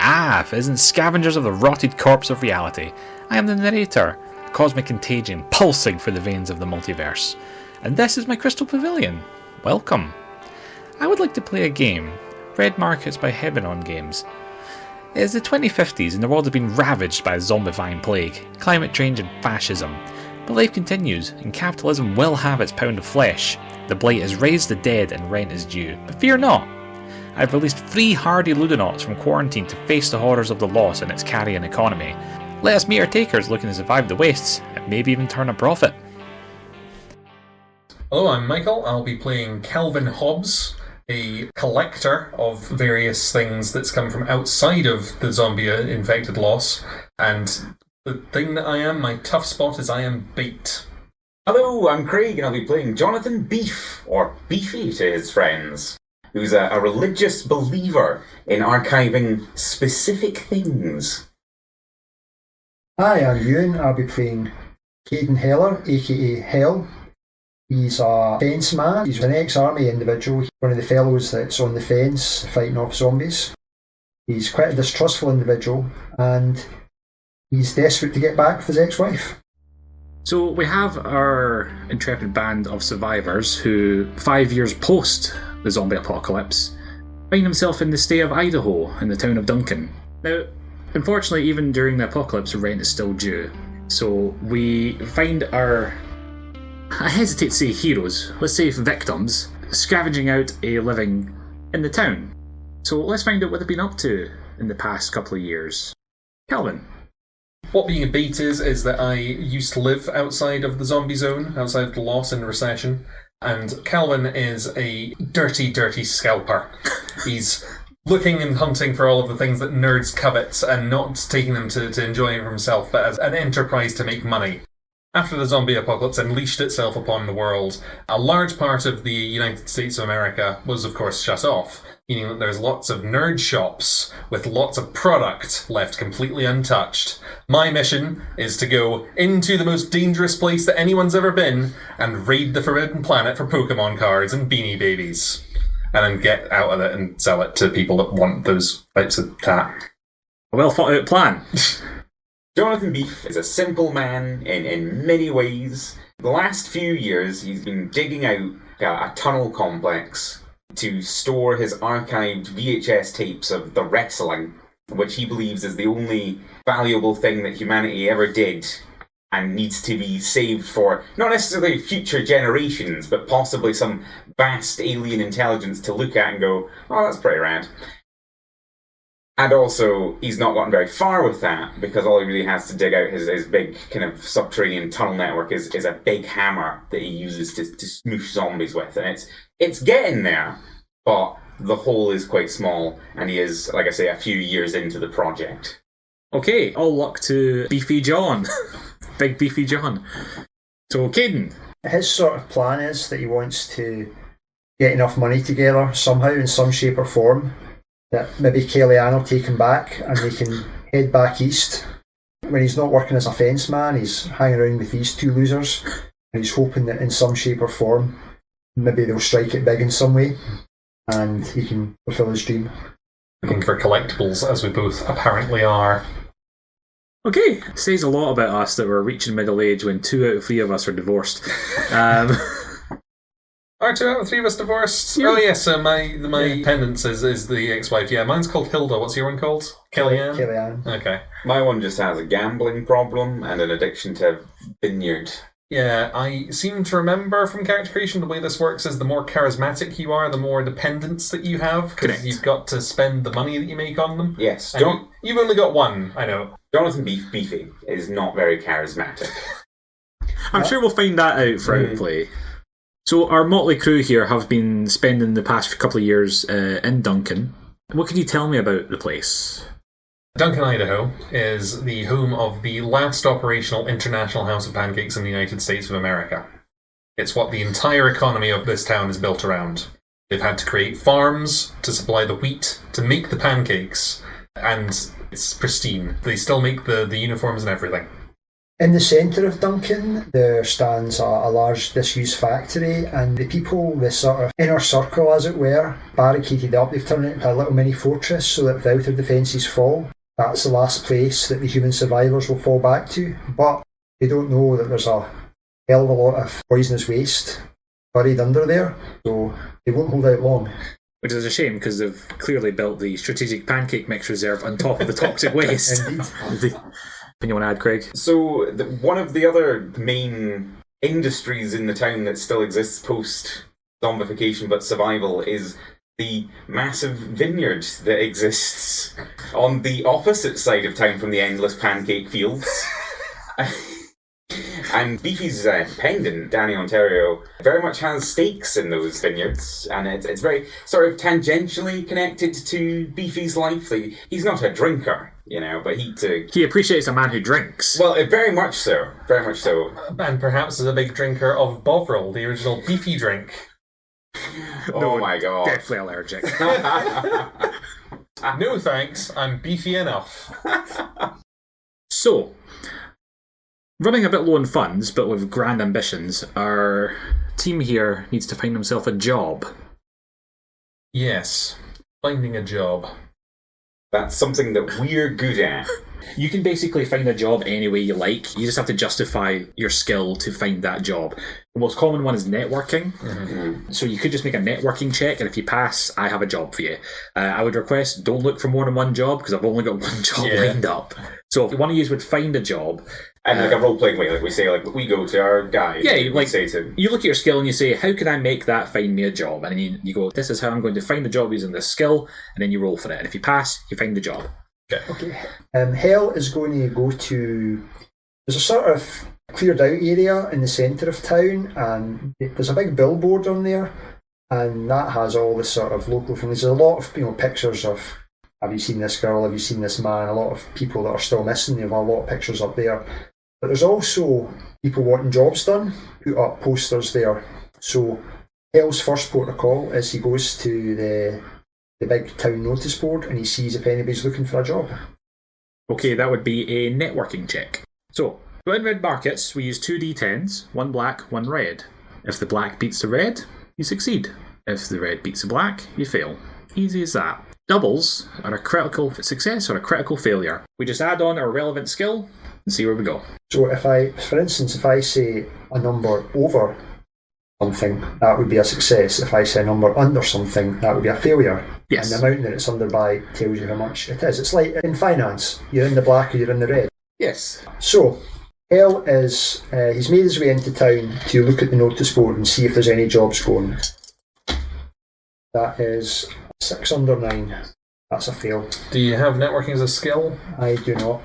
Pheasant, scavengers of the rotted corpse of reality. I am the narrator, a cosmic contagion pulsing through the veins of the multiverse. And this is my crystal pavilion. Welcome. I would like to play a game. Red Markets by Hebenon Games. It is the 2050s and the world has been ravaged by a zombifying plague, climate change and fascism. But life continues, and capitalism will have its pound of flesh. The blight has raised the dead and rent is due. But fear not. I have released 3 hardy ludonauts from quarantine to face the horrors of the loss in its carrion economy. Let us meet our takers looking to survive the wastes, and maybe even turn a profit. Hello, I'm Michael. I'll be playing Calvin Hobbs, a collector of various things that's come from outside of the zombie-infected loss. And the thing that I am, my tough spot is I am bait. Hello, I'm Craig, and I'll be playing Jonathan Beef, or Beefy to his friends, who's a religious believer in archiving specific things. Hi, I'm Ewan. I'll be playing Caden Heller, aka Hell. He's a fence man. He's an ex-army individual. He's one of the fellows that's on the fence fighting off zombies. He's quite a distrustful individual, and he's desperate to get back with his ex-wife. So we have our intrepid band of survivors who, 5 years post the zombie apocalypse, find themselves in the state of Idaho in the town of Duncan. Now, unfortunately, even during the apocalypse, the rent is still due. So we find our, I hesitate to say heroes, let's say victims, scavenging out a living in the town. So let's find out what they've been up to in the past couple of years. Calvin. What being a bait is that I used to live outside of the zombie zone, outside of the loss and recession, and Calvin is a dirty, dirty scalper. He's looking and hunting for all of the things that nerds covet and not taking them to enjoy it for himself, but as an enterprise to make money. After the zombie apocalypse unleashed itself upon the world, a large part of the United States of America was of course shut off, meaning that there's lots of nerd shops with lots of product left completely untouched. My mission is to go into the most dangerous place that anyone's ever been and raid the Forbidden Planet for Pokemon cards and Beanie Babies. And then get out of it and sell it to people that want those types of tat. A well thought out plan. Jonathan Beef is a simple man in many ways. The last few years he's been digging out a tunnel complex to store his archived VHS tapes of the wrestling, which he believes is the only valuable thing that humanity ever did and needs to be saved for not necessarily future generations, but possibly some vast alien intelligence to look at and go, oh, that's pretty rad. And also, he's not gotten very far with that, because all he really has to dig out his big kind of subterranean tunnel network is a big hammer that he uses to smoosh zombies with. And it's getting there, but the hole is quite small, and he is, like I say, a few years into the project. Okay, all luck to Beefy John. Big Beefy John. So, Caden. His sort of plan is that he wants to get enough money together somehow in some shape or form that maybe Kellyanne will take him back and they can head back east. When he's not working as a fence man, he's hanging around with these 2 losers, and he's hoping that in some shape or form maybe they'll strike it big in some way and he can fulfill his dream. Looking for collectibles, as we both apparently are. Okay, says a lot about us that we're reaching middle age when 2 out of 3 of us are divorced. Are 2 out of 3 of us divorced? Yeah. Oh yes, my pendant is the ex-wife. Yeah, mine's called Hilda. What's your one called? Kellyanne? Kellyanne. Okay. My one just has a gambling problem and an addiction to vineyard. Yeah, I seem to remember from character creation the way this works is the more charismatic you are, the more dependents that you have, because you've got to spend the money that you make on them. Yes. You've only got one, I know. Jonathan Beefy is not very charismatic. I'm sure we'll find that out for outplay. So our motley crew here have been spending the past couple of years in Duncan. What can you tell me about the place? Duncan, Idaho is the home of the last operational International House of Pancakes in the United States of America. It's what the entire economy of this town is built around. They've had to create farms to supply the wheat, to make the pancakes, and it's pristine. They still make the uniforms and everything. In the centre of Duncan, there stands a large disused factory, and the people, the sort of inner circle, as it were, barricaded up. They've turned it into a little mini fortress so that if the outer defences fall, that's the last place that the human survivors will fall back to. But they don't know that there's a hell of a lot of poisonous waste buried under there, so they won't hold out long. Which is a shame, because they've clearly built the strategic pancake mix reserve on top of the toxic waste. Indeed. Anything you want to add, Craig? So, one of the other main industries in the town that still exists post-zombification but survival is the massive vineyard that exists on the opposite side of town from the endless pancake fields. And Beefy's pendant, Danny Ontario, very much has stakes in those vineyards, and it's very sort of tangentially connected to Beefy's life. Like, he's not a drinker, but he appreciates a man who drinks. Well, very much so. Very much so. And perhaps is a big drinker of Bovril, the original Beefy drink. Oh my god. Deathly allergic. No thanks, I'm beefy enough. So, running a bit low on funds, but with grand ambitions, our team here needs to find himself a job. Yes, finding a job. That's something that we're good at. You can basically find a job any way you like. You just have to justify your skill to find that job. The most common one is networking. Mm-hmm. So you could just make a networking check, and if you pass, I have a job for you. I would request don't look for more than one job, because I've only got one job lined up. So if one of you would find a job... And like a role-playing way, like we say, like we go to our guy. Yeah, we say to him, you look at your skill and you say, how can I make that find me a job? And then you go, this is how I'm going to find a job using this skill, and then you roll for it. And if you pass, you find the job. Okay. Hell is going to go to... There's a sort of cleared out area in the centre of town, and there's a big billboard on there, and that has all the sort of local things. There's a lot of pictures of, have you seen this girl, have you seen this man, a lot of people that are still missing. They have a lot of pictures up there. But there's also people wanting jobs done, put up posters there. So Hell's first port of call is he goes to the big town notice board and he sees if anybody's looking for a job. Okay, that would be a networking check. So in red markets, we use 2 d10s, 1 black, 1 red. If the black beats the red, you succeed. If the red beats the black, you fail. Easy as that. Doubles are a critical success or a critical failure. We just add on our relevant skill and see where we go. So for instance, if I say a number over something, that would be a success. If I say a number under something, that would be a failure. Yes. And the amount that it's under by tells you how much it is. It's like in finance, you're in the black or you're in the red. Yes. So, Hell is, he's made his way into town to look at the notice board and see if there's any jobs going. That is 6 under 9. That's a fail. Do you have networking as a skill? I do not.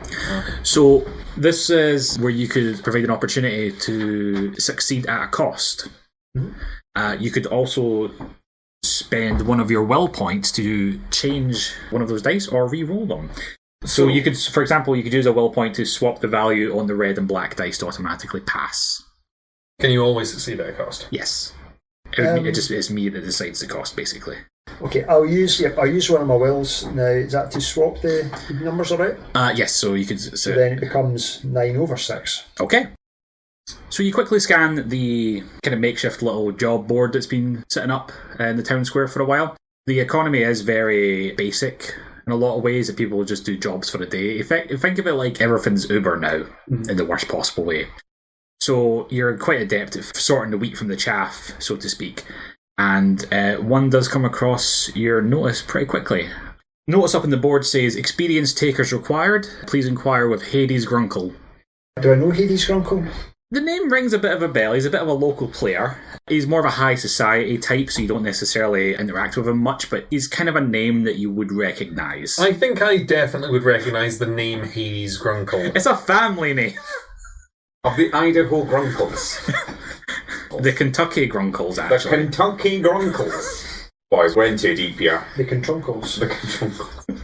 So this is where you could provide an opportunity to succeed at a cost. Mm-hmm. You could also spend one of your will points to change one of those dice or re-roll them. So you could, for example, you could use a will point to swap the value on the red and black dice to automatically pass. Can you always succeed at a cost? Yes. It's me that decides the cost, basically. Okay, I'll use one of my wills now. Is that to swap the numbers about? Yes, so you could... So then it becomes 9 over 6. Okay. So you quickly scan the kind of makeshift little job board that's been sitting up in the town square for a while. The economy is very basic in a lot of ways, that people just do jobs for a day. Think of it like everything's Uber now, in the worst possible way. So you're quite adept at sorting the wheat from the chaff, so to speak. And one does come across your notice pretty quickly. Notice up on the board says, experienced takers required. Please inquire with Hades Grunkle. Do I know Hades Grunkle? The name rings a bit of a bell. He's a bit of a local player. He's more of a high society type, so you don't necessarily interact with him much, but he's kind of a name that you would recognise. I think I definitely would recognise the name Hades Grunkle. It's a family name. Of the Idaho Grunkles. The Kentucky Grunkles, actually. The Kentucky Grunkles. Boys, we're in too deep here. The Contrunkles. The Contrunkles.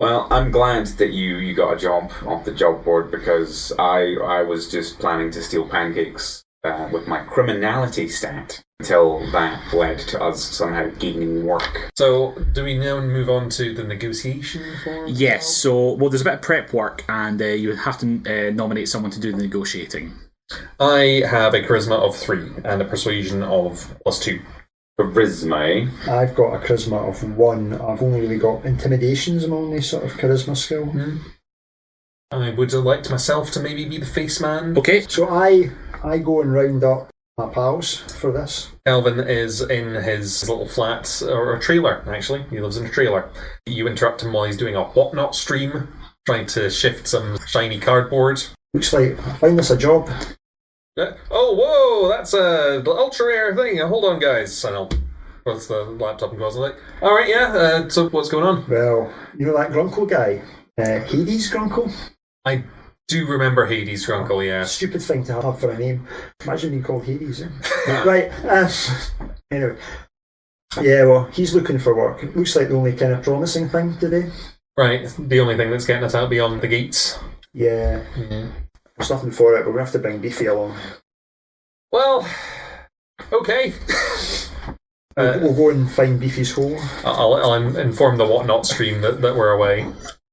Well, I'm glad that you got a job off the job board, because I was just planning to steal pancakes with my criminality stat. until that led to us somehow gaining work. So, do we now move on to the negotiation for? Yes, so, there's a bit of prep work, and you would have to nominate someone to do the negotiating. I have a charisma of 3 and a persuasion of +2. Charisma. I've got a charisma of 1. I've only really got intimidation as my only sort of charisma skill. I would elect myself to maybe be the face man. Okay. So I go and round up my pals for this. Calvin is in his little flat, or a trailer, actually. He lives in a trailer. You interrupt him while he's doing a whatnot stream, trying to shift some shiny cardboard. Looks like I find this a job. Oh, whoa, that's the ultra rare thing. Hold on, guys. And I'll press the laptop and goes like, all right, yeah. So what's going on? Well, you know that Grunkle guy, Hades Grunkle. I do remember Hades Grunkle, yeah. Stupid thing to have for a name. Imagine being called Hades. Right. Anyway. Yeah, well, he's looking for work. It looks like the only kind of promising thing today. Right, the only thing that's getting us out beyond the gates. Yeah. There's nothing for it, but we're going to have to bring Beefy along. Well, okay. We'll go and find Beefy's hole. I'll inform the whatnot stream that we're away.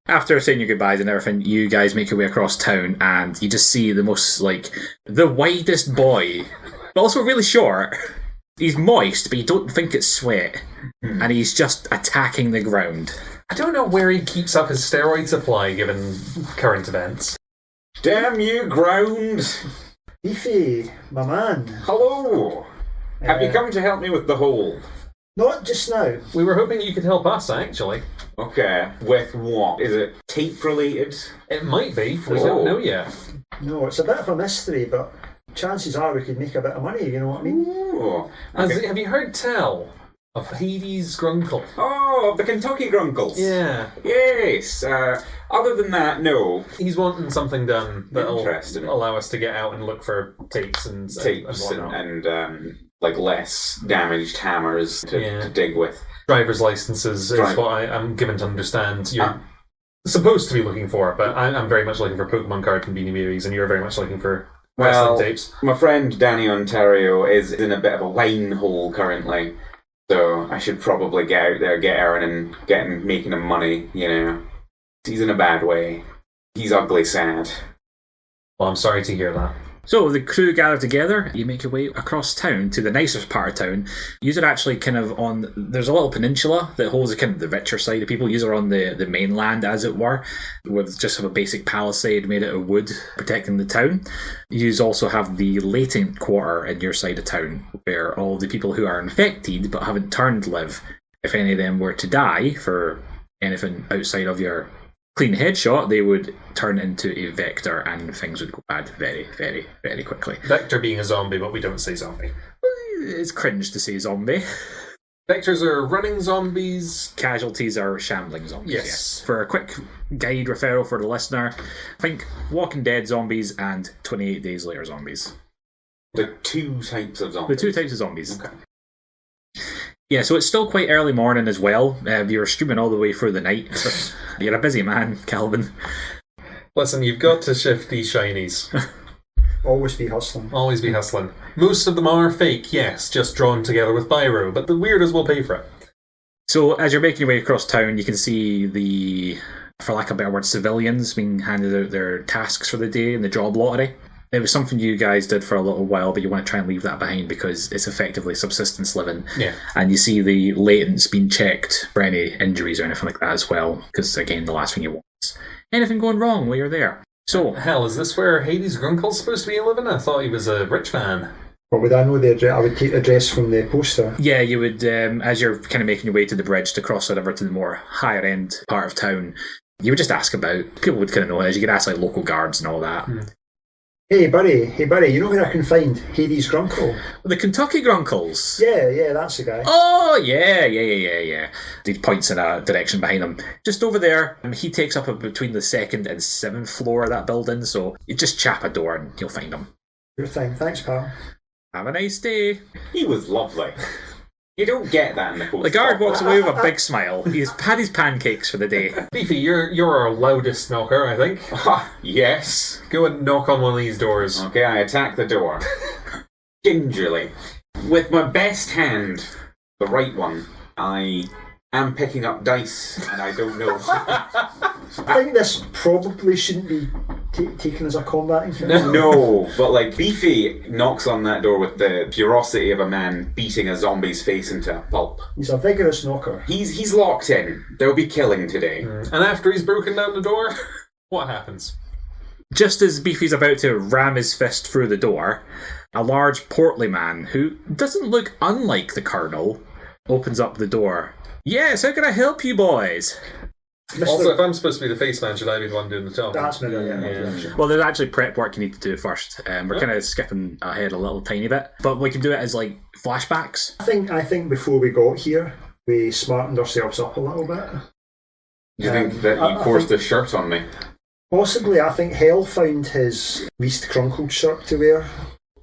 After saying your goodbyes and everything, you guys make your way across town, and you just see the most, the widest boy, but also really short. He's moist, but you don't think it's sweat, and he's just attacking the ground. I don't know where he keeps up his steroid supply, given current events. Damn you, ground! Beefy, my man. Hello! Have you come to help me with the hole? Not just now. We were hoping you could help us, actually. Okay, with what? Is it tape related? It might be. We don't know yet. No, it's a bit of a mystery, but chances are we could make a bit of money, you know what I mean? Ooh. Okay. Have you heard tell of Hades Grunkle? Oh, the Kentucky Grunkles. Yeah. Yes. Other than that, no. He's wanting something done that'll Interesting. allow us to get out and look for tapes and whatnot. and less damaged hammers to dig with. Driver's licenses is what I'm given to understand you're supposed to be looking for, but I'm very much looking for Pokemon cards and Beanie Babies, and you're very much looking for wrestling tapes. My friend Danny Ontario is in a bit of a line hole currently, so I should probably get out there, get Aaron, and making him money, you know. He's in a bad way. He's ugly sad. Well, I'm sorry to hear that. So the crew gather together, you make your way across town to the nicest part of town. You are actually kind of on, there's a little peninsula that holds kind of the richer side of people. You are on the mainland, as it were, with just have a basic palisade made out of wood protecting the town. You also have the latent quarter in your side of town, where all the people who are infected but haven't turned live. If any of them were to die for anything outside of your clean headshot, they would turn into a vector and things would go bad very, very, very quickly. Vector being a zombie, but we don't say zombie. It's cringe to say zombie. Vectors are running zombies. Casualties are shambling zombies. Yes. For a quick guide referral for the listener, think Walking Dead zombies and 28 Days Later zombies. The two types of zombies. The two types of zombies. Okay. Yeah, so it's still quite early morning as well. You're streaming all the way through the night. You're a busy man, Calvin. Listen, you've got to shift these shinies. Always be hustling. Always be hustling. Most of them are fake, yes, just drawn together with biro, but the weirdos will pay for it. So as you're making your way across town, you can see the, for lack of a better word, civilians being handed out their tasks for the day in the job lottery. It was something you guys did for a little while, but you want to try and leave that behind because it's effectively subsistence living. Yeah. And you see the latents being checked for any injuries or anything like that as well, because again, the last thing you want is anything going wrong while you're there. So, hell, is this where Hades Grunkle's supposed to be living? I thought he was a rich man. What would I know the address? I would take the address from the poster. Yeah, you would, as you're kind of making your way to the bridge to cross over to the more higher end part of town, you would just ask about. People would kind of know it. You could ask like local guards and all that. Hey buddy, you know where I can find Hades Grunkle? The Kentucky Grunkles. Yeah, that's the guy. Oh, yeah. He points in a direction behind him. Just over there, he takes up between the 2nd and 7th floor of that building, so you just chap a door and you'll find him. Sure thing, thanks pal. Have a nice day. He was lovely. You don't get that in the post. The guard walks away with a big smile. He's had his pancakes for the day. Beefy, you're our loudest knocker, I think. Yes. Go and knock on one of these doors. Okay, I attack the door. Gingerly. With my best hand, the right one, I am picking up dice, and I don't know. I think this probably shouldn't be taken as a combat encounter. No, but like Beefy knocks on that door with the ferocity of a man beating a zombie's face into a pulp. He's a vigorous knocker. He's locked in. There'll be killing today. And after he's broken down the door, what happens? Just as Beefy's about to ram his fist through the door, a large portly man, who doesn't look unlike the Colonel, opens up the door. Yes, how can I help you boys? Also, if I'm supposed to be the face man, should I be the one doing the talking? That's maybe yeah. Well, there's actually prep work you need to do first. We're kind of skipping ahead a little tiny bit, but we can do it as like flashbacks. I think before we got here, we smartened ourselves up a little bit. You think that you forced a shirt on me? Possibly. I think Hell found his least crunkled shirt to wear.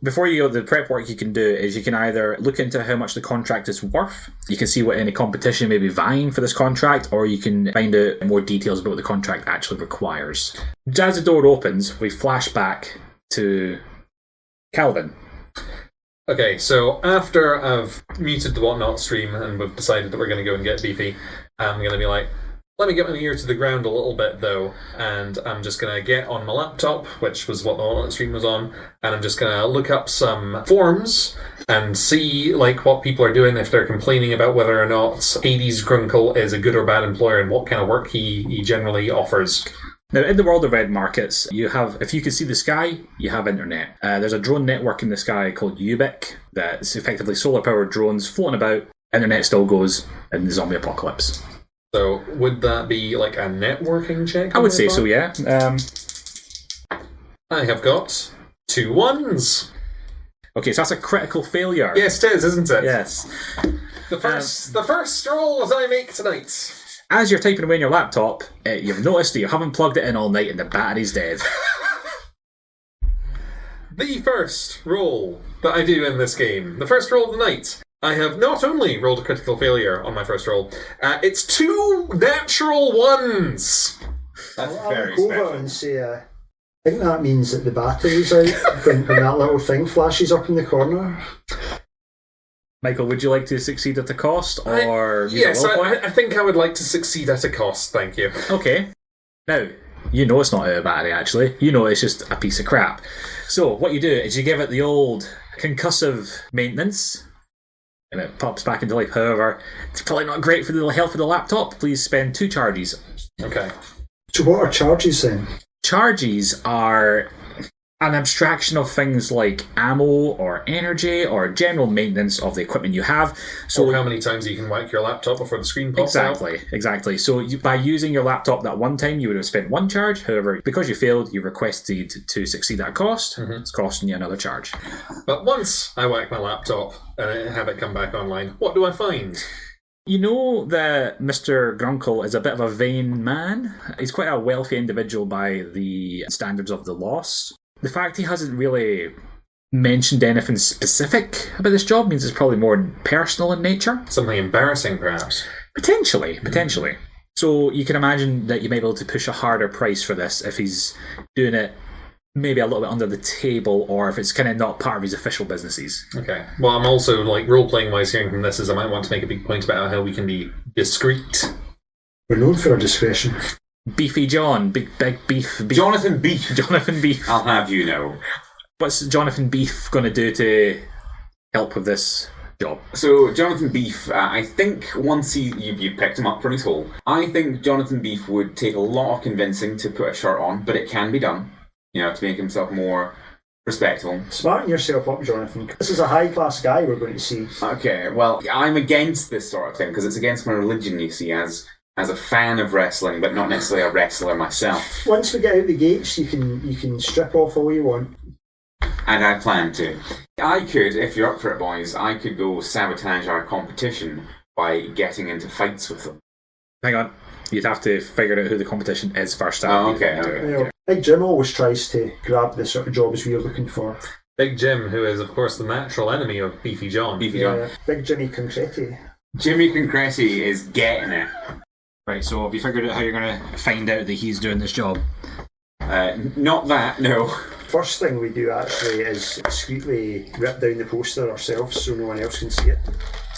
Before you go, the prep work you can do is you can either look into how much the contract is worth, you can see what any competition may be vying for this contract, or you can find out more details about what the contract actually requires. As the door opens, we flash back to Calvin. Okay, so after I've muted the Whatnot stream and we've decided that we're going to go and get Beefy, I'm going to be like, let me get my ear to the ground a little bit though, and I'm just going to get on my laptop, which was what the Whatnot stream was on, and I'm just going to look up some forums and see like what people are doing, if they're complaining about whether or not Hades Grunkle is a good or bad employer and what kind of work he generally offers. Now, in the world of red markets, you have, if you can see the sky, you have internet. There's a drone network in the sky called Ubik that's effectively solar-powered drones floating about. Internet still goes in the zombie apocalypse. So, would that be like a networking check? I would say so, yeah. I have got 2 1s. Okay, so that's a critical failure. Yes, it is, isn't it? Yes. The first roll that I make tonight. As you're typing away on your laptop, you've noticed that you haven't plugged it in all night and the battery's dead. The first roll that I do in this game, the first roll of the night, I have not only rolled a critical failure on my first roll, it's 2 natural 1s. That's I'll very go over special. and say, I think that means that the battery's out when that little thing flashes up in the corner. Michael, would you like to succeed at a cost, or use Yes, a will point? I think I would like to succeed at a cost, thank you. Okay. Now, you know it's not a battery, actually. You know it's just a piece of crap. So, what you do is you give it the old concussive maintenance, and it pops back into life. However, it's probably not great for the health of the laptop. Please spend 2 charges. Okay. So what are charges then? Charges are an abstraction of things like ammo or energy or general maintenance of the equipment you have. So how many times you can whack your laptop before the screen pops out? Exactly. So by using your laptop that one time, you would have spent 1 charge. However, because you failed, you requested to succeed at a cost. Mm-hmm. It's costing you another charge. But once I whack my laptop and I have it come back online, what do I find? You know that Mr. Grunkle is a bit of a vain man. He's quite a wealthy individual by the standards of the Lost. The fact he hasn't really mentioned anything specific about this job means it's probably more personal in nature. Something embarrassing, perhaps? Potentially. So you can imagine that you may be able to push a harder price for this if he's doing it maybe a little bit under the table, or if it's kind of not part of his official businesses. Okay. Well, I'm also, like, role-playing wise hearing from this is I might want to make a big point about how we can be discreet. We're known for our discretion. Beefy John, big beef. Jonathan Beef. Jonathan Beef. I'll have you know. What's Jonathan Beef going to do to help with this job? So, Jonathan Beef, I think once you picked him up from his hole, I think Jonathan Beef would take a lot of convincing to put a shirt on, but it can be done, to make himself more respectable. Smarten yourself up, Jonathan. This is a high-class guy we're going to see. Okay, well, I'm against this sort of thing, because it's against my religion, you see, as a fan of wrestling, but not necessarily a wrestler myself. Once we get out the gates, you can strip off all you want. And I plan to. I could, if you're up for it, boys, I could go sabotage our competition by getting into fights with them. Hang on. You'd have to figure out who the competition is first. Oh, okay. Big Jim always tries to grab the sort of jobs we're looking for. Big Jim, who is, of course, the natural enemy of Beefy John. John. Big Jimmy Concretti. Jimmy Concretti is getting it. Right, so have you figured out how you're going to find out that he's doing this job? Not that, no. First thing we do actually is discreetly rip down the poster ourselves so no one else can see it.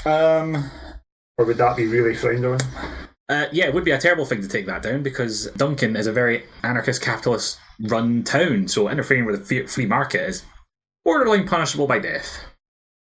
Or would that be really frowned on? Yeah, it would be a terrible thing to take that down because Duncan is a very anarchist capitalist run town, so interfering with the free market is borderline punishable by death.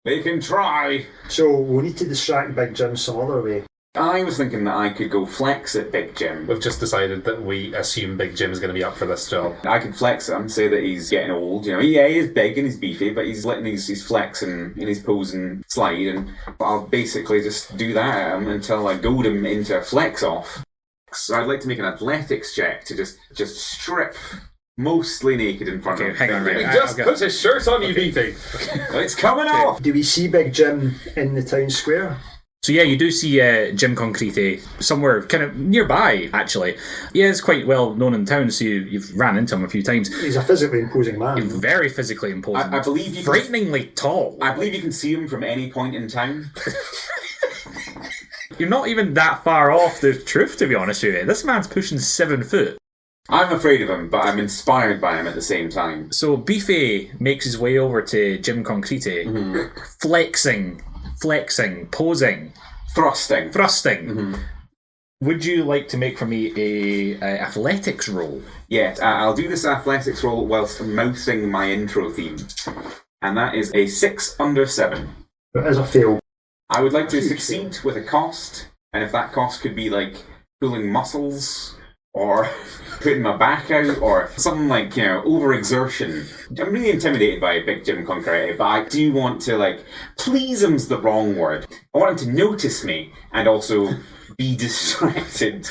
They can try. So we'll need to distract Big Jim some other way. I was thinking that I could go flex at Big Jim. We've just decided that we assume Big Jim is going to be up for this job. I could flex him, say that he's getting old. You know, yeah, he is big and he's beefy, but he's letting his flex and in his pose and slide, and I'll basically just do that at him until I goad him into a flex off. So I'd like to make an athletics check to just strip mostly naked in front of him. Hang on, right. He just puts his shirt on, you Beefy. It's coming off! Do we see Big Jim in the town square? So yeah, you do see Jim Concrete somewhere kind of nearby, actually. He is quite well known in town, so you've ran into him a few times. He's a physically imposing man. He's very physically imposing. I believe you frighteningly tall. I believe you can see him from any point in town. You're not even that far off the truth, to be honest with you. This man's pushing 7 foot. I'm afraid of him, but I'm inspired by him at the same time. So Beefy makes his way over to Jim Concrete, flexing, posing, Thrusting. thrusting. Would you like to make for me a athletics roll? Yes, I'll do this athletics roll whilst mouthing my intro theme. And that is a 6 under 7. It is a fail. I would like to succeed with a cost, and if that cost could be like pulling muscles, or putting my back out, or something like, you know, overexertion. I'm really intimidated by Big Jim Concrete, but I do want to, like, please him's the wrong word. I want him to notice me, and also be distracted,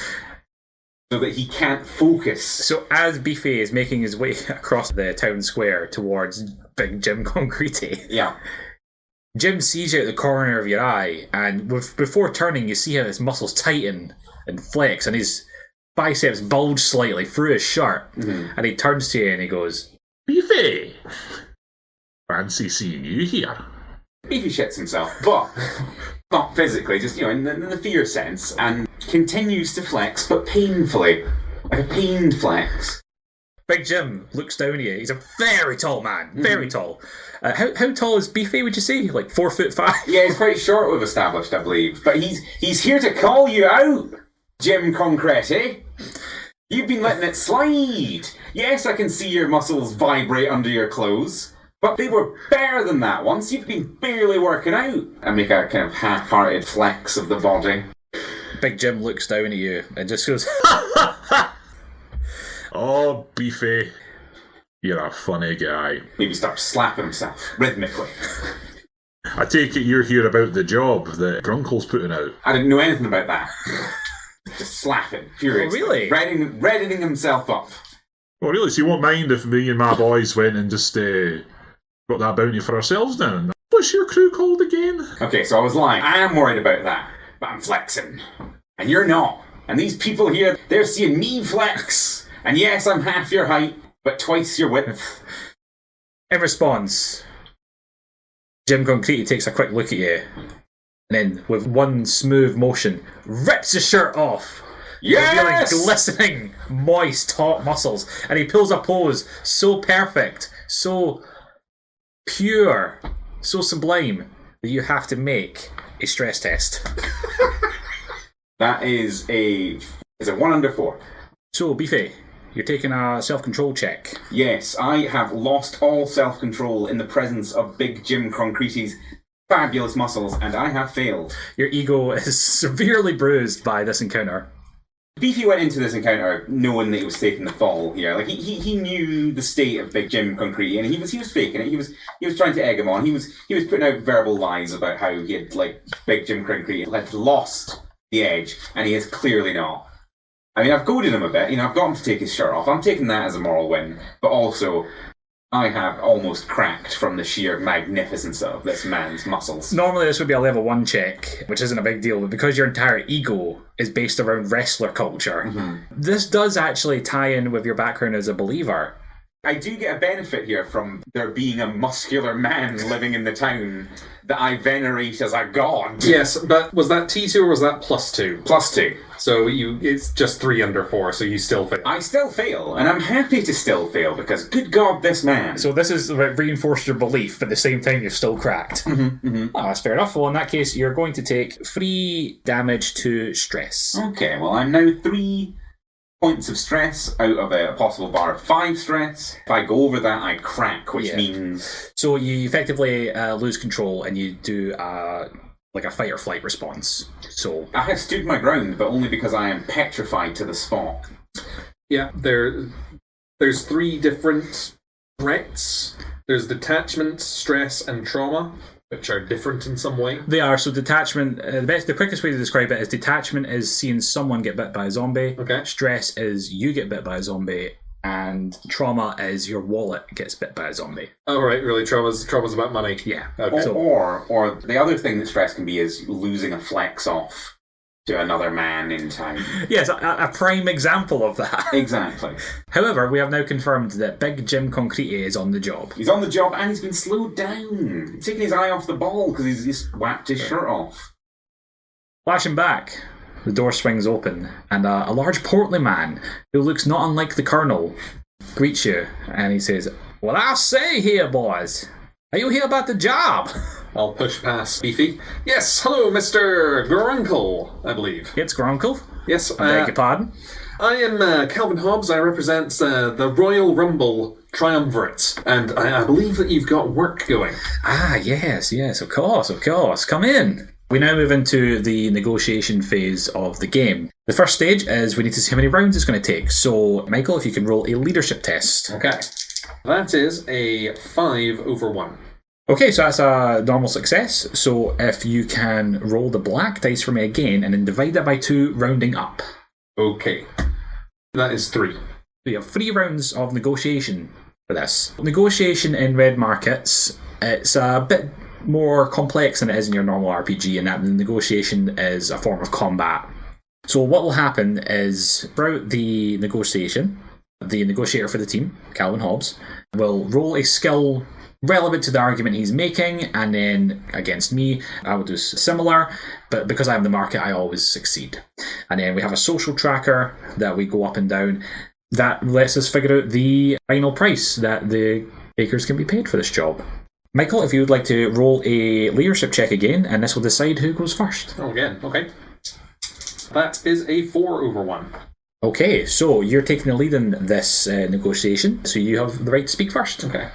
so that he can't focus. So as Beefy is making his way across the town square towards Big Jim Concrete, Yeah. Jim sees you at the corner of your eye, and before turning, you see how his muscles tighten and flex, and his biceps bulge slightly through his shirt. And he turns to you and he goes, Beefy! Fancy seeing you here. Beefy shits himself, but not physically, just, you know, in the fear sense, and continues to flex, but painfully. Like a pained flex. Big Jim looks down at you. He's a very tall man, very tall. How tall is Beefy, would you say? Like 4'5"? Yeah, he's quite short, we've established, I believe. But he's here to call you out, Jim Concrete. You've been letting it slide. Yes, I can see your muscles vibrate under your clothes, but they were better than that once. You've been barely working out. I make a kind of half-hearted flex of the body. Big Jim looks down at you and just goes, Oh, Beefy. You're a funny guy. Maybe starts slapping himself rhythmically. I take it you're here about the job that Grunkle's putting out. I didn't know anything about that. Just slapping, furious. Oh, really? Reddening himself up. Well, really, so you won't mind if me and my boys went and just got that bounty for ourselves then? What's your crew called again? Okay, so I was lying. I am worried about that, but I'm flexing. And you're not. And these people here, they're seeing me flex. And yes, I'm half your height, but twice your width. in response, Jim Concrete takes a quick look at you, and then, with one smooth motion, rips his shirt off, revealing glistening, moist, taut muscles, and he pulls a pose so perfect, so pure, so sublime, that you have to make a stress test. That is a 1 under 4. So, Beefy, you're taking a self-control check. Yes, I have lost all self-control in the presence of Big Jim Concrete's fabulous muscles, and I have failed. Your ego is severely bruised by this encounter. Beefy went into this encounter knowing that he was taking the fall here. Like he knew the state of Big Jim Concrete, and he was faking it. He was trying to egg him on. He was putting out verbal lies about how he had, like, Big Jim Concrete had lost the edge, and he has clearly not. I mean, I've goaded him a bit. You know, I've got him to take his shirt off. I'm taking that as a moral win, but also, I have almost cracked from the sheer magnificence of this man's muscles. Normally this would be a level 1 check, which isn't a big deal, but because your entire ego is based around wrestler culture, this does actually tie in with your background as a believer. I do get a benefit here from there being a muscular man living in the town that I venerate as a god. Yes, but was that T2 or was that +2? +2. So it's just 3 under 4, so you still fail. I still fail, and I'm happy to still fail, because good god, this man. So this is reinforced your belief, but at the same time you've still cracked. Oh, that's fair enough. Well, in that case, you're going to take 3 damage to stress. Okay, well, I'm now 3 points of stress out of a possible bar of 5 stress. If I go over that, I crack, which means... So you effectively lose control and you do like a fight or flight response. So I have stood my ground, but only because I am petrified to the spot. Yeah, there's 3 different threats. There's detachment, stress, and trauma, which are different in some way. they are. So detachment, the quickest way to describe it is detachment is seeing someone get bit by a zombie. Okay. Stress is you get bit by a zombie. And trauma is your wallet gets bit by a zombie. Oh, right, really? Trauma's about money? Yeah. Okay. Or the other thing that stress can be is losing a flex off to another man in town. Yes, a prime example of that. Exactly. However, we have now confirmed that Big Jim Concrete is on the job. He's on the job and he's been slowed down. He's taking his eye off the ball because he's just whacked his shirt off. Flashing back, the door swings open, and a large portly man, who looks not unlike the Colonel, greets you, and he says, "Well, I say here, boys, are you here about the job?" I'll push past Beefy. Yes, hello, Mr. Grunkle, I believe. It's Grunkle. Yes, I beg your pardon. I am Calvin Hobbs. I represent the Royal Rumble Triumvirate, and I believe that you've got work going. Ah, yes, of course. Come in. We now move into the negotiation phase of the game. The first stage is we need to see how many rounds it's going to take. So, Michael, if you can roll a leadership test. Okay. That is a 5 over 1. Okay, so that's a normal success. So if you can roll the black dice for me again and then divide that by 2, rounding up. Okay. That is 3. So you have 3 rounds of negotiation for this. Negotiation in red markets, it's a bit more complex than it is in your normal RPG, in that the negotiation is a form of combat. So what will happen is, throughout the negotiation, the negotiator for the team, Calvin Hobbs, will roll a skill relevant to the argument he's making, and then against me, I will do similar, but because I am the market, I always succeed. And then we have a social tracker that we go up and down that lets us figure out the final price that the bakers can be paid for this job. Michael, if you would like to roll a leadership check again, and this will decide who goes first. Oh, again, okay. That is a 4 over 1. Okay, so you're taking the lead in this negotiation, so you have the right to speak first. Okay.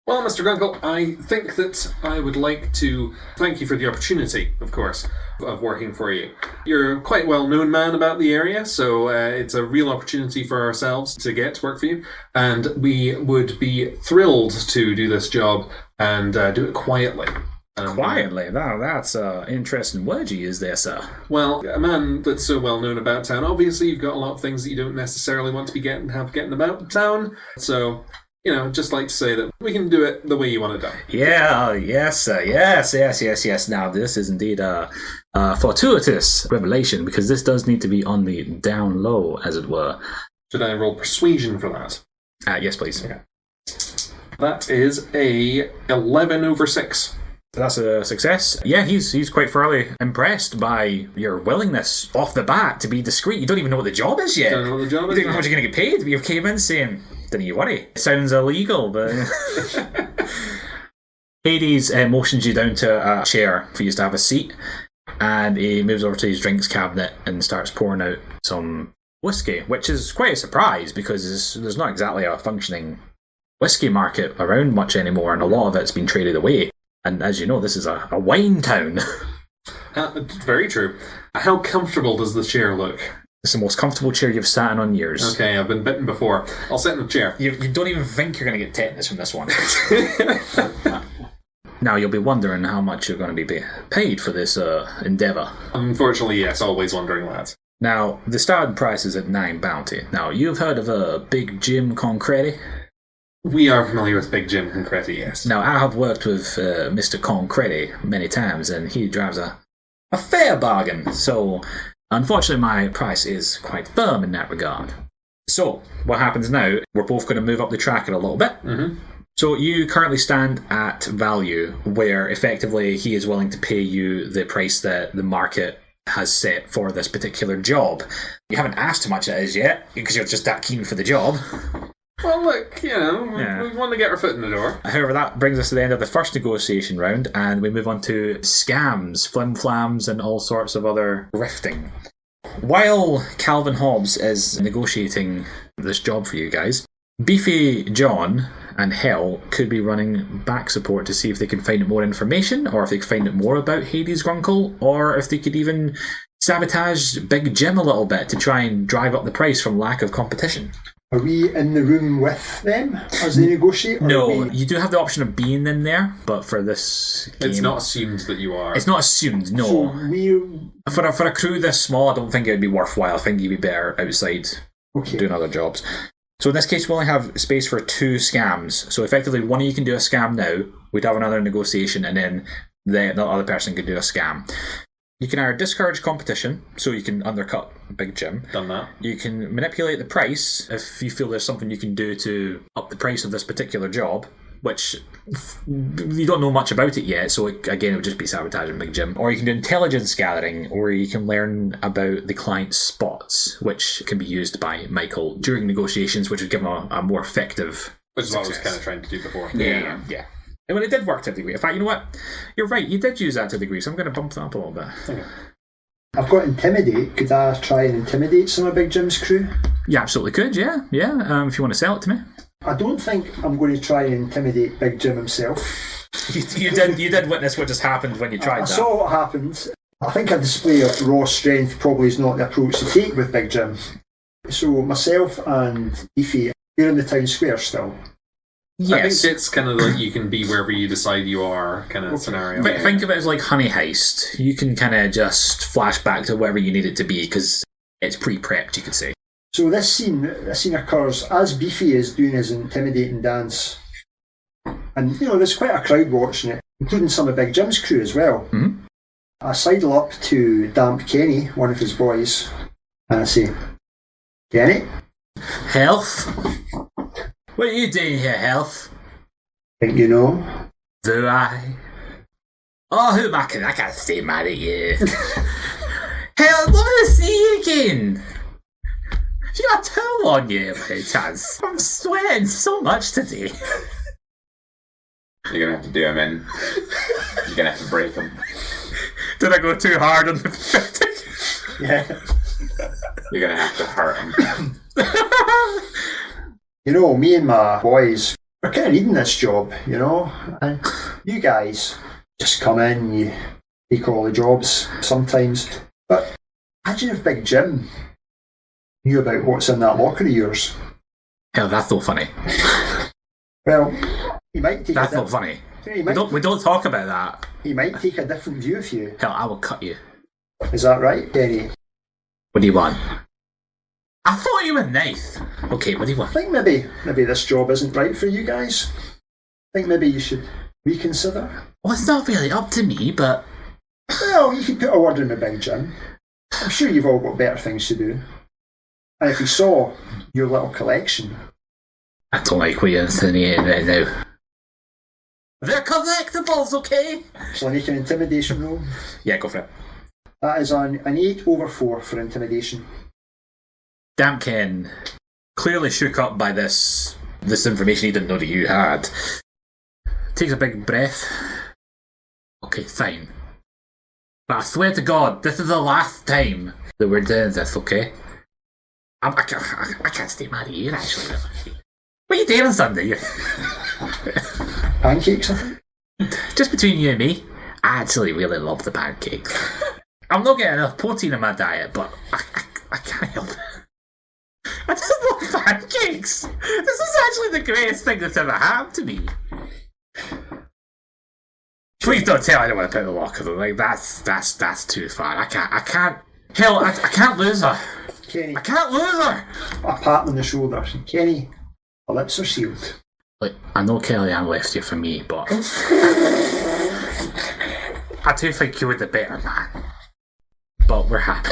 Well, Mr. Grunkle, I think that I would like to thank you for the opportunity, of course, of working for you. You're a quite well-known man about the area, so it's a real opportunity for ourselves to get to work for you, and we would be thrilled to do this job and do it quietly. Quietly? That's an interesting word you use there, sir. Well, a man that's so well-known about town, obviously you've got a lot of things that you don't necessarily want to be getting about town, so... just like to say that we can do it the way you want it done. Yeah, yes, yes. Now, this is indeed a fortuitous revelation, because this does need to be on the down low, as it were. Should I roll persuasion for that? Yes, please. Okay. That is a 11 over 6. That's a success. Yeah, he's quite thoroughly impressed by your willingness off the bat to be discreet. You don't even know what the job is yet. Don't know what the job is. You don't know how much you're going to get paid. You came in saying, "Don't you worry. It sounds illegal," but... Hades motions you down to a chair for you to have a seat, and he moves over to his drinks cabinet and starts pouring out some whiskey, which is quite a surprise, because there's not exactly a functioning whiskey market around much anymore, and a lot of it's been traded away. And as you know, this is a wine town. Very true. How comfortable does the chair look? It's the most comfortable chair you've sat in on years. Okay, I've been bitten before. I'll sit in the chair. You don't even think you're going to get tetanus from this one. Now, you'll be wondering how much you're going to be paid for this endeavour. Unfortunately, yes, always wondering that. Now, the starting price is at 9 bounty. Now, you've heard of Big Jim Concrete? We are familiar with Big Jim Concrete, yes. Now, I have worked with Mr. Concrete many times, and he drives a fair bargain. So, unfortunately, my price is quite firm in that regard. So, what happens now, we're both going to move up the tracker a little bit. So you currently stand at value, where effectively he is willing to pay you the price that the market has set for this particular job. You haven't asked how much it is yet, because you're just that keen for the job. Well, look, we want to get our foot in the door. However, that brings us to the end of the first negotiation round, and we move on to scams, flim-flams, and all sorts of other grifting. While Calvin Hobbs is negotiating this job for you guys, Beefy John and Hell could be running back support to see if they can find more information, or if they can find out more about Hades' Grunkle, or if they could even sabotage Big Jim a little bit to try and drive up the price from lack of competition. Are we in the room with them as they negotiate? No, you do have the option of being in there, but for this game... It's not assumed that you are. It's not assumed, no. So For a crew this small, I don't think it would be worthwhile. I think you'd be better outside doing other jobs. So in this case, we only have space for 2 scams. So effectively, one of you can do a scam now, we'd have another negotiation, and then the other person could do a scam. You can either discourage competition, so you can undercut Big Jim. Done that. You can manipulate the price if you feel there's something you can do to up the price of this particular job, which you don't know much about it yet, so again, it would just be sabotaging Big Jim. Or you can do intelligence gathering, where you can learn about the client's spots, which can be used by Michael during negotiations, which would give him a more effective Which is what I was success. kind of trying to do before. Yeah. And when it did work to a degree. In fact, you know what? You're right, you did use that to a degree, so I'm going to bump that up a little bit. Okay. I've got Intimidate. Could I try and intimidate some of Big Jim's crew? You absolutely could, yeah. If you want to sell it to me. I don't think I'm going to try and intimidate Big Jim himself. You did witness what just happened when you tried I that. saw what happened. I think a display of raw strength probably is not the approach to take with Big Jim. So myself and Beefy, we're in the town square still. Yes. I think it's kind of like you can be wherever you decide you are kind of scenario. Think of it as like Honey Heist. You can kind of just flash back to wherever you need it to be, because it's pre-prepped, you could say. So this scene occurs as Beefy is doing his intimidating dance. And, there's quite a crowd watching it, including some of Big Jim's crew as well. Mm-hmm. I sidle up to Damp Kenny, one of his boys, and I say, Kenny? Health? What are you doing here, Health? Think you know? Do I? Oh, who am I? I can't stay mad at you. Hell, I want to see you again. You got a towel on you, Chaz. I'm sweating so much today. You're gonna have to do him in. You're gonna have to break him. Did I go too hard on the fitting? Yeah. You're gonna have to hurt him. Me and my boys, we're kind of needing this job, and you guys just come in, you take all the jobs sometimes. But imagine if Big Jim knew about what's in that locker of yours. Hell, that's not funny. Well, he might take That's not funny. We don't talk about that. He might take a different view of you. Hell, I will cut you. Is that right, Kenny? What do you want? I thought you were nice. Okay, what do you I want? think maybe this job isn't right for you guys. I think maybe you should reconsider. Well, it's not really up to me, but... Well, you could put a word in with Big Jim. I'm sure you've all got better things to do. And if he saw your little collection... I don't like what you're insinuating right now. They're collectibles, okay? Shall I make an intimidation roll? Yeah, go for it. That is an 8/4 for intimidation. Dampkin, clearly shook up by this information he didn't know that you had, takes a big breath. Okay, fine. But I swear to God, this is the last time that we're doing this, okay? I can't stay mad at you, actually. What are you doing on Sunday? Pancakes, I think? Just between you and me, I actually really love the pancakes. I'm not getting enough protein in my diet, but I can't help it. I just love pancakes. This is actually the greatest thing that's ever happened to me. Please don't tell anyone about the locker. Like that's too far. I can't. Hell, I can't lose her. Kenny, I can't lose her. a pat on the shoulder. Kenny, her lips are sealed. Like, I know Kellyanne left you for me, but I do think you were the better man. But we're happy.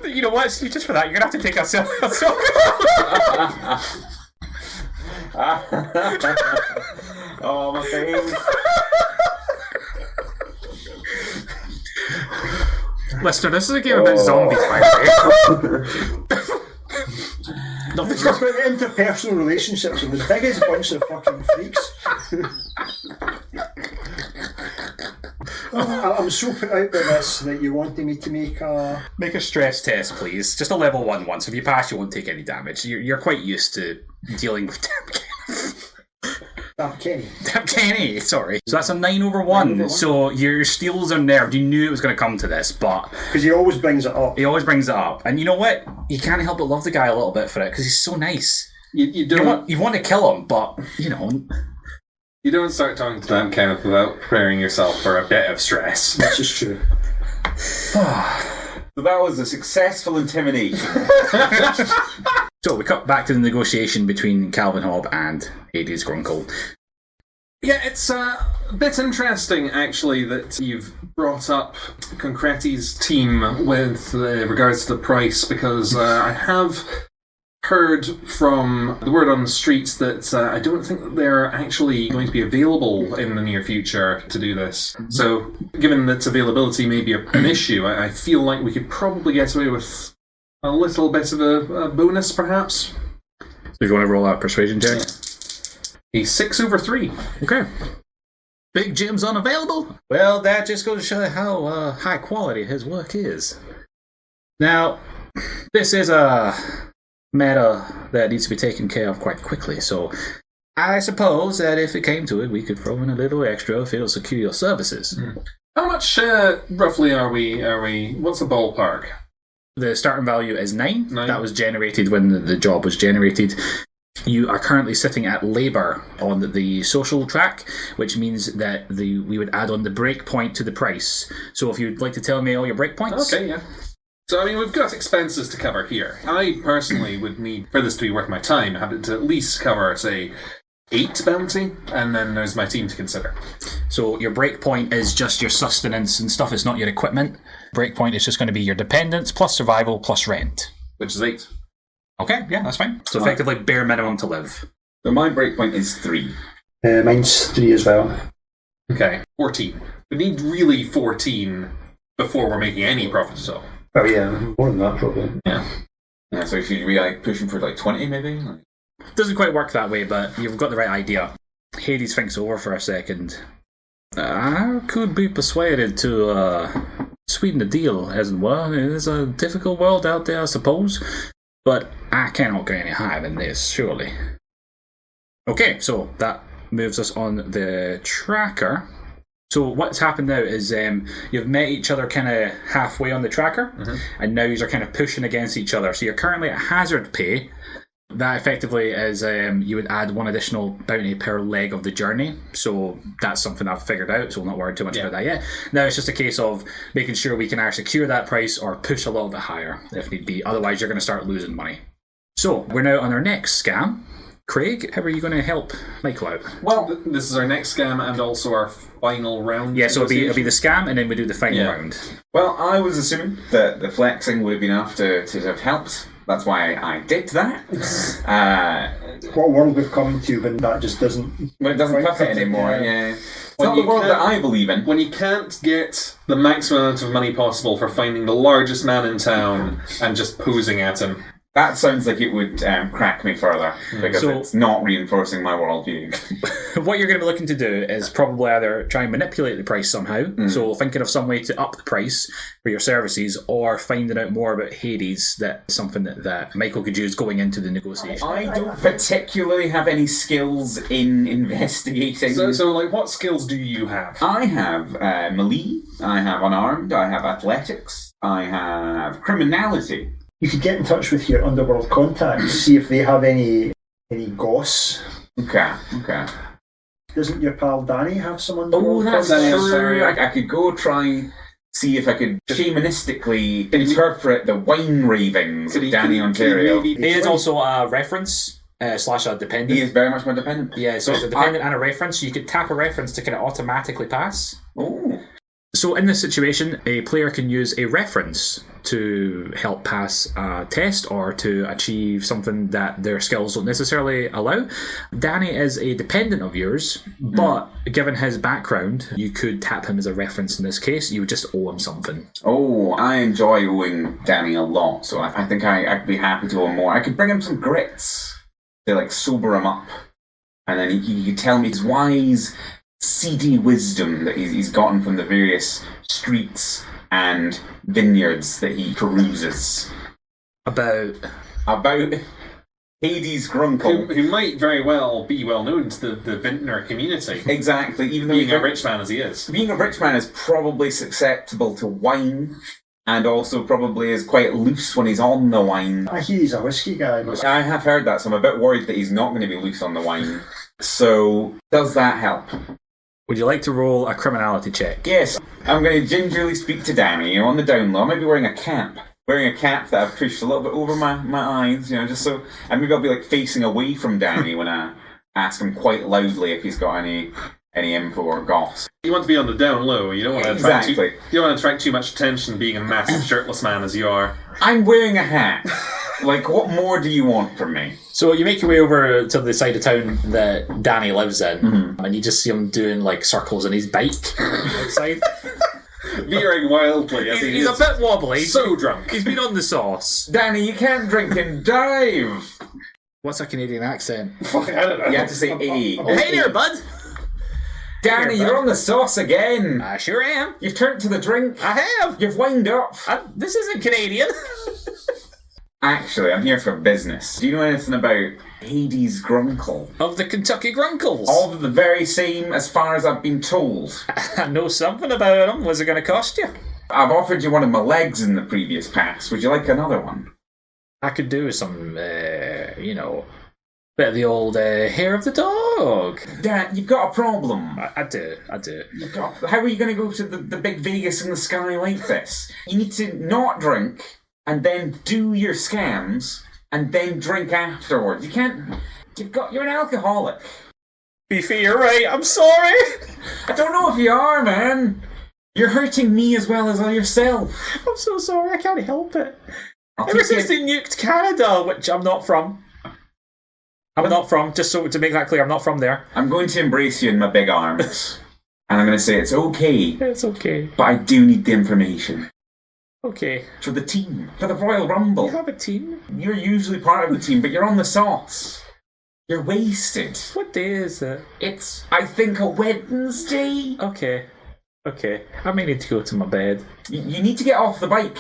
You know what, Steve, just for that, you're going to have to take a selfie. Oh, my face. Listener, this is a game about zombies, by the way. It's about interpersonal relationships with the biggest bunch of fucking freaks. I'm so put out by this that you wanted me to Make a stress test, please. Just a level 1 one. So if you pass, you won't take any damage. You're quite used to dealing with Damn Kenny, sorry. So that's a 9 over 1. So your steals are nerfed. You knew it was going to come to this, but... Because he always brings it up. He always brings it up. And you know what? You can't help but love the guy a little bit for it, because he's so nice. You want to kill him, but, you know... You don't start talking to that Kenneth without preparing yourself for a bit of stress. This is true. So that was a successful intimidation. So we cut back to the negotiation between Calvin Hobb and Hades Grunkle. Yeah, it's a bit interesting, actually, that you've brought up Concreti's team with regards to the price, because I have heard from the word on the streets that I don't think that they're actually going to be available in the near future to do this. So, given that availability may be an issue, I feel like we could probably get away with a little bit of a bonus, perhaps. So if you want to roll out persuasion check? A 6 over 3. Okay. Big Jim's unavailable? Well, that just goes to show how high quality his work is. Now, this is a matter that needs to be taken care of quite quickly, so I suppose that if it came to it, we could throw in a little extra if it'll secure your services. How much, roughly, are we... What's the ballpark? The starting value is 9. That was generated when the job was generated. You are currently sitting at labour on the social track, which means that we would add on the breakpoint to the price. So if you'd like to tell me all your breakpoints. Okay, yeah. So, I mean, we've got expenses to cover here. I personally would need, for this to be worth my time, have it to at least cover, say, 8 bounty, and then there's my team to consider. So your breakpoint is just your sustenance and stuff, it's not your equipment. Breakpoint is just going to be your dependents plus survival plus rent. Which is 8. Okay, yeah, that's fine. So effectively bare minimum to live. So my breakpoint is 3. Mine's 3 as well. Okay, 14. We need really 14 before we're making any profit at all. Oh yeah, more than that probably. Yeah. Yeah, so should we like pushing for like 20 maybe? Doesn't quite work that way, but you've got the right idea. Hades thinks over for a second. I could be persuaded to sweeten the deal, as it were. It is a difficult world out there, I suppose. But I cannot go any higher than this, surely. Okay, so that moves us on the tracker. So what's happened now is you've met each other kind of halfway on the tracker, and now you're kind of pushing against each other. So you're currently at hazard pay. That effectively is you would add 1 additional bounty per leg of the journey. So that's something I've figured out, so we'll not worry too much about that yet. Now it's just a case of making sure we can either secure that price or push a little bit higher if need be. Otherwise, you're going to start losing money. So we're now on our next scam. Craig, how are you going to help Michael out? Well, this is our next scam and also our final round. Yeah, so it'll be the scam and then we do the final round. Well, I was assuming that the flexing would have been enough to have helped. That's why I did that. What world we've come to when that just doesn't... When it doesn't cut it anymore, yeah. It's not the world that I believe in. When you can't get the maximum amount of money possible for finding the largest man in town and just posing at him. That sounds like it would crack me further, because it's not reinforcing my worldview. What you're going to be looking to do is probably either try and manipulate the price somehow, so thinking of some way to up the price for your services, or finding out more about Hades, that's something that Michael could use going into the negotiation. I don't particularly have any skills in investigating. So like, what skills do you have? I have melee, I have unarmed, I have athletics, I have criminality. You could get in touch with your underworld contacts, see if they have any goss. Okay. Doesn't your pal Danny have some underworld that's contacts? true. I could go try see if I could shamanistically interpret the wine ravings of Danny Ontario. He is also a reference / a dependent. He is very much my dependent. Yeah, so it's a dependent and a reference. So you could tap a reference to kind of automatically pass. Oh. So in this situation, a player can use a reference to help pass a test or to achieve something that their skills don't necessarily allow. Danny is a dependent of yours, but given his background, you could tap him as a reference in this case. You would just owe him something. Oh, I enjoy owing Danny a lot, so I think I'd be happy to owe him more. I could bring him some grits to, like, sober him up. And then he could tell me his wise, seedy wisdom that he's gotten from the various streets and vineyards that he peruses. About Hades Grunkle. Who might very well be well known to the vintner community. Exactly, even though Being a rich man as he is. Being a rich man is probably susceptible to wine, and also probably is quite loose when he's on the wine. I hear he's a whiskey guy. But I have heard that, so I'm a bit worried that he's not going to be loose on the wine. So, does that help? Would you like to roll a criminality check? Yes, I'm going to gingerly speak to Danny, on the down low. I might be wearing a cap. Wearing a cap that I've pushed a little bit over my eyes, just so... And maybe I'll be, like, facing away from Danny when I ask him quite loudly if he's got any info or goss. You want to be on the down low. You don't want to attract Exactly. you don't want to attract too much attention being a massive shirtless man as you are. I'm wearing a hat. Like, what more do you want from me? So you make your way over to the side of town that Danny lives in, and you just see him doing, like, circles on his bike outside. Veering wildly as He's a bit wobbly. so drunk. He's been on the sauce. Danny, you can't drink and drive! What's a Canadian accent? I don't know. You have to say A. Hey there, bud. Danny, you're on the sauce again! I sure am. You've turned to the drink. I have. You've wind up. This isn't Canadian. Actually, I'm here for business. Do you know anything about Hades Grunkle? Of the Kentucky Grunkles. All of the very same as far as I've been told. I know something about them. What's it going to cost you? I've offered you one of my legs in the previous pass. Would you like another one? I could do some, bit of the old hair of the dog. Dad, you've got a problem. I do. How are you going to go to the big Vegas in the sky like this? You need to not drink and then do your scams and then drink afterwards. You can't... You're an alcoholic. Beefy, you're right. I'm sorry. I don't know if you are, man. You're hurting me as well as yourself. I'm so sorry. I can't help it. I'll Ever take since you- they nuked Canada, which I'm not from. Just so to make that clear, I'm not from there. I'm going to embrace you in my big arms. And I'm going to say it's okay, It's okay. but I do need the information. Okay. For the team. For the Royal Rumble. You have a team? You're usually part of the team, but you're on the sauce. You're wasted. What day is it? It's, I think, a Wednesday. Okay. I may need to go to my bed. You need to get off the bike.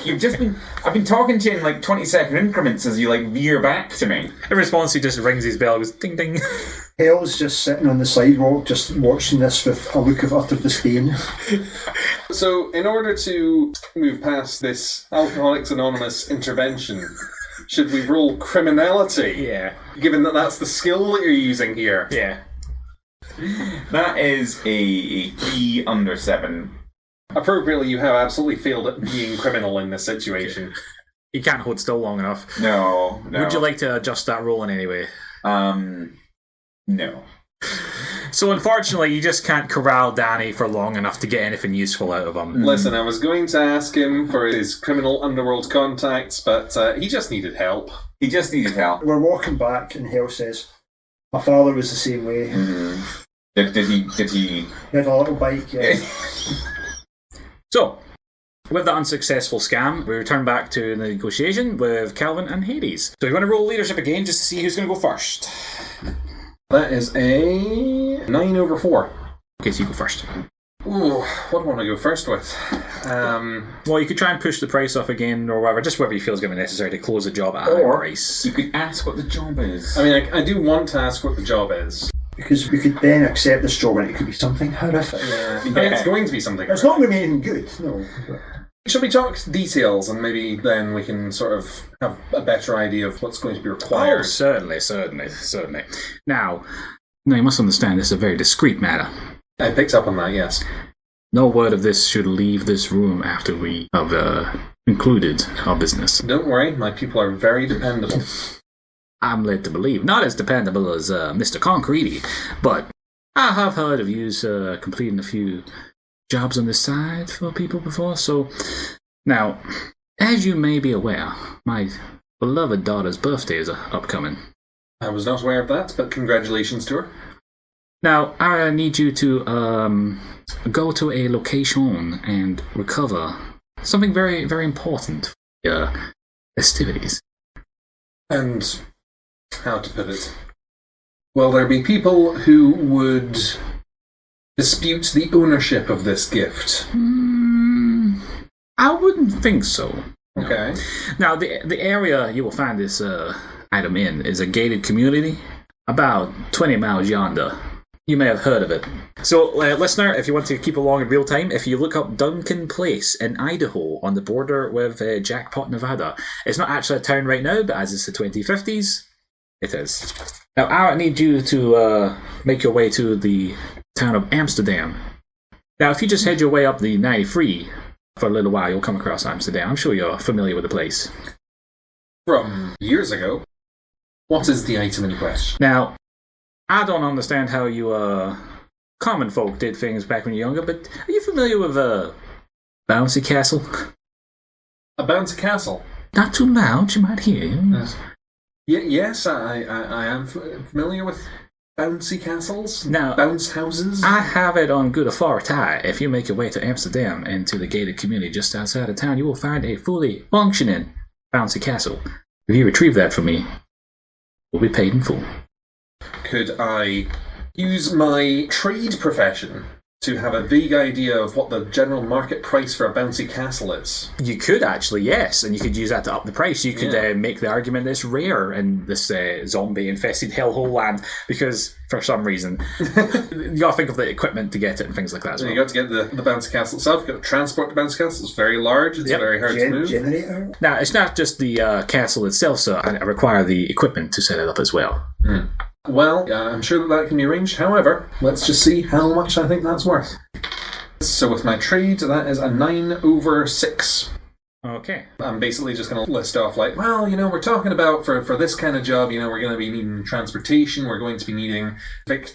I've been talking to you in like 20-second increments as you like veer back to me. In response, he just rings his bell and goes ding ding. Hale's just sitting on the sidewalk, just watching this with a look of utter disdain. So, in order to move past this Alcoholics Anonymous intervention, should we roll criminality? Yeah. Given that that's the skill that you're using here. Yeah. That is a 3 under 7. Appropriately, you have absolutely failed at being criminal in this situation. He can't hold still long enough. No. Would you like to adjust that roll in any way? No. So unfortunately, you just can't corral Danny for long enough to get anything useful out of him. Listen, I was going to ask him for his criminal underworld contacts, but he just needed help. He just needed help. We're walking back, and Hale says, "My father was the same way. Did he? He had a little bike, yeah." So, with the unsuccessful scam, we return back to the negotiation with Calvin and Hades. So you want to roll leadership again just to see who's going to go first. That is a 9 over 4. Okay, so you go first. Ooh, what do I want to go first with? Well, you could try and push the price off again or whatever, just whatever you feel is going to be necessary to close the job at a higher Or price. you could ask what the job is. I mean, I do want to ask what the job is. Because we could then accept this job, and it could be something horrific. I mean, it's going to be something. It's not going to be anything good, no. Should we talk details, and maybe then we can sort of have a better idea of what's going to be Oh, required? certainly. Now, you must understand this is a very discreet matter. I picked up on that, yes. No word of this should leave this room after we have concluded our business. Don't worry, my people are very dependable. I'm led to believe. Not as dependable as Mr. Concrete, but I have heard of you completing a few jobs on the side for people before. So, now, as you may be aware, my beloved daughter's birthday is upcoming. I was not aware of that, but congratulations to her. Now, I need you to go to a location and recover something very, very important for your festivities. And how to put it? Will there be people who would dispute the ownership of this gift? I wouldn't think so. Okay. Now, the area you will find this item in is a gated community, about 20 miles yonder. You may have heard of it. So, listener, if you want to keep along in real time, if you look up Duncan Place in Idaho on the border with Jackpot, Nevada, it's not actually a town right now, but as it's the 2050s, it is. Now, I need you to make your way to the town of Amsterdam. Now, if you just head your way up the 93 for a little while, you'll come across Amsterdam. I'm sure you're familiar with the place. From years ago. What is the item in question? Now, I don't understand how you common folk did things back when you were younger, but are you familiar with Bouncy Castle? A bouncy castle? Not too loud, you might hear you. Yes, I am familiar with bouncy castles. Now, bounce houses. I have it on good authority. If you make your way to Amsterdam and to the gated community just outside of town, you will find a fully functioning bouncy castle. If you retrieve that for me, we'll be paid in full. Could I use my trade profession to have a vague idea of what the general market price for a bouncy castle is? You could actually, yes, and you could use that to up the price. You could make the argument that it's rare in this zombie-infested hellhole land because, for some reason, you got to think of the equipment to get it and things like that as well. You got to get the bouncy castle itself. You got to transport the bouncy castle. It's very large. It's very hard to move. Generator? Now, it's not just the castle itself, so I require the equipment to set it up as well. Well, I'm sure that can be arranged. However, let's just see how much I think that's worth. So with my trade, that is a 9/6. Okay. I'm basically just going to list off like, well, we're talking about for this kind of job, we're going to be needing transportation, we're going to be needing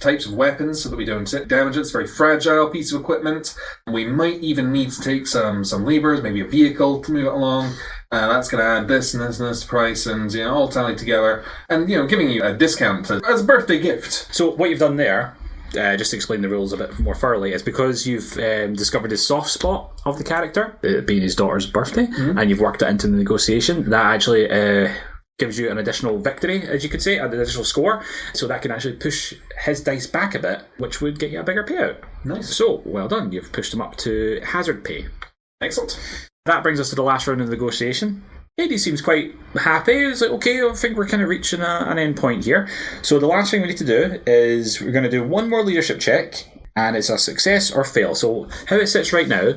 types of weapons so that we don't damage it. It's a very fragile piece of equipment. We might even need to take some labourers, maybe a vehicle to move it along. That's going to add this and this and this price, and all tallied together, and giving you a discount as a birthday gift. So what you've done there, just to explain the rules a bit more thoroughly, is because you've discovered his soft spot of the character, it being his daughter's birthday, and you've worked it into the negotiation. That actually gives you an additional victory, as you could say, an additional score. So that can actually push his dice back a bit, which would get you a bigger payout. Nice. So well done. You've pushed him up to hazard pay. Excellent. That brings us to the last round of the negotiation. Eddie seems quite happy. He's like, okay, I think we're kind of reaching an end point here. So the last thing we need to do is we're going to do one more leadership check, and it's a success or fail. So how it sits right now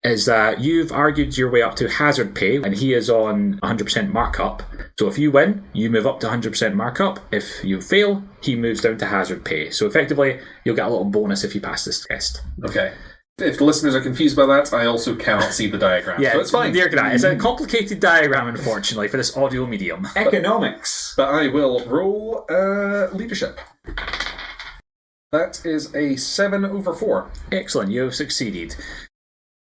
is that you've argued your way up to hazard pay, and he is on 100% markup. So if you win, you move up to 100% markup. If you fail, he moves down to hazard pay. So effectively, you'll get a little bonus if you pass this test. Okay. If the listeners are confused by that, I also cannot see the diagram. Yeah, so it's fine. It's a complicated diagram, unfortunately, for this audio medium. Economics. But I will roll leadership. That is a 7/4. Excellent, you have succeeded.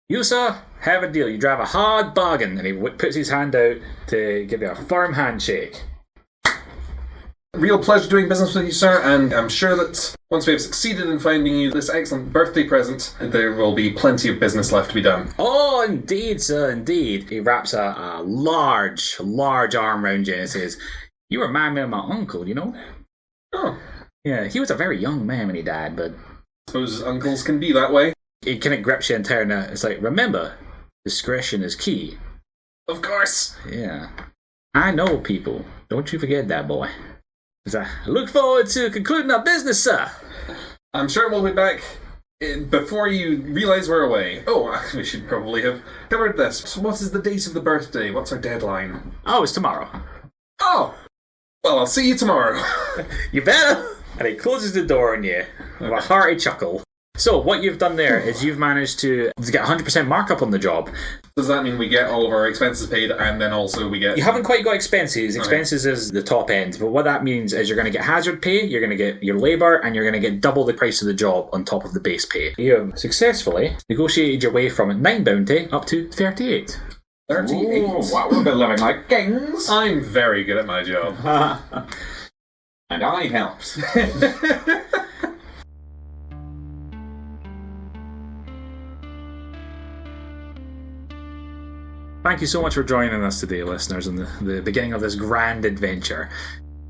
You, sir, have a deal. You drive a hard bargain. And he puts his hand out to give you a firm handshake. Real pleasure doing business with you, sir, and I'm sure that once we have succeeded in finding you this excellent birthday present, there will be plenty of business left to be done. Oh, indeed, sir, indeed. He wraps a large arm around you and says, you remind me of my uncle, you know? Oh. Yeah, he was a very young man when he died, but... I suppose uncles can be that way. He kind of grips you and turns out. It's like, remember, discretion is key. Of course. Yeah. I know people. Don't you forget that, boy. I look forward to concluding our business, sir. I'm sure we'll be back before you realise we're away. Oh, we should probably have covered this. So what is the date of the birthday? What's our deadline? Oh, it's tomorrow. Oh! Well, I'll see you tomorrow. You better. And he closes the door on you with a hearty chuckle. So what you've done there is you've managed to get 100% markup on the job. Does that mean we get all of our expenses paid and then also we get... You haven't quite got expenses. Expenses is the top end. But what that means is you're going to get hazard pay, you're going to get your labour, and you're going to get double the price of the job on top of the base pay. You have successfully negotiated your way from 9 bounty up to 38. 38? Ooh, wow, we've been living like kings. I'm very good at my job. And I helped. Thank you so much for joining us today, listeners, in the beginning of this grand adventure.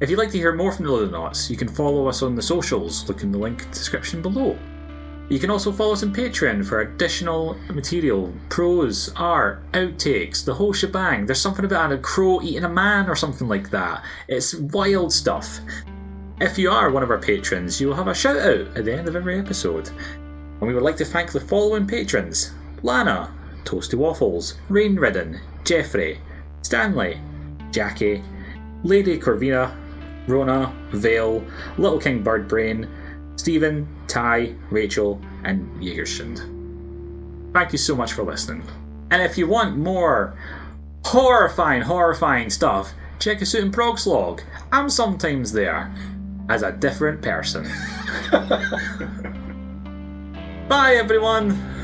If you'd like to hear more from the Ludonauts, you can follow us on the socials, look in the link description below. You can also follow us on Patreon for additional material, prose, art, outtakes, the whole shebang. There's something about a crow eating a man or something like that. It's wild stuff. If you are one of our patrons, you will have a shout out at the end of every episode. And we would like to thank the following patrons: Lana, Toasty Waffles, Rain Ridden, Jeffrey, Stanley, Jackie, Lady Corvina, Rona, Vale, Little King Birdbrain, Stephen, Ty, Rachel, and Jägershund. Thank you so much for listening. And if you want more horrifying stuff, check us out in Progslog. I'm sometimes there as a different person. Bye everyone!